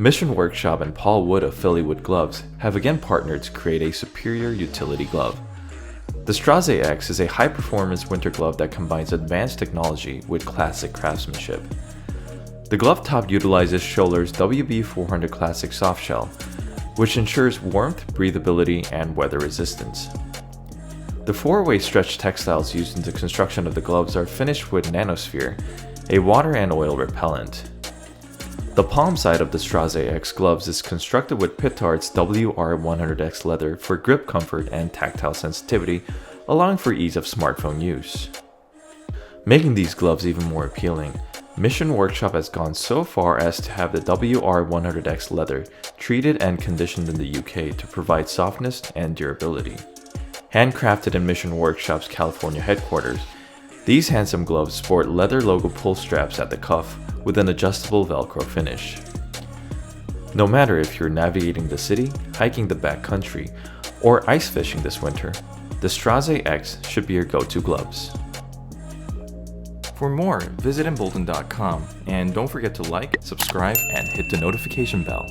Mission Workshop and Paul Wood of Philleywood Gloves have again partnered to create a superior utility glove. The Strasse X is a high-performance winter glove that combines advanced technology with classic craftsmanship. The glove top utilizes SCHOELLER'S WB400 Classic soft shell, which ensures warmth, breathability, and weather resistance. The 4-way stretch textiles used in the construction of the gloves are finished with NanoSphere, a water and oil repellent. The palm side of the Strasse X gloves is constructed with Pittards WR100X leather for grip comfort and tactile sensitivity, allowing for ease of smartphone use. Making these gloves even more appealing, Mission Workshop has gone so far as to have the WR100X leather treated and conditioned in the UK to provide softness and durability. Handcrafted in Mission Workshop's California headquarters, these handsome gloves sport leather logo pull straps at the cuff with an adjustable Velcro finish. No matter if you're navigating the city, hiking the backcountry, or ice fishing this winter, the Strasse X should be your go-to gloves. For more, visit IMBOLDN.com and don't forget to like, subscribe, and hit the notification bell.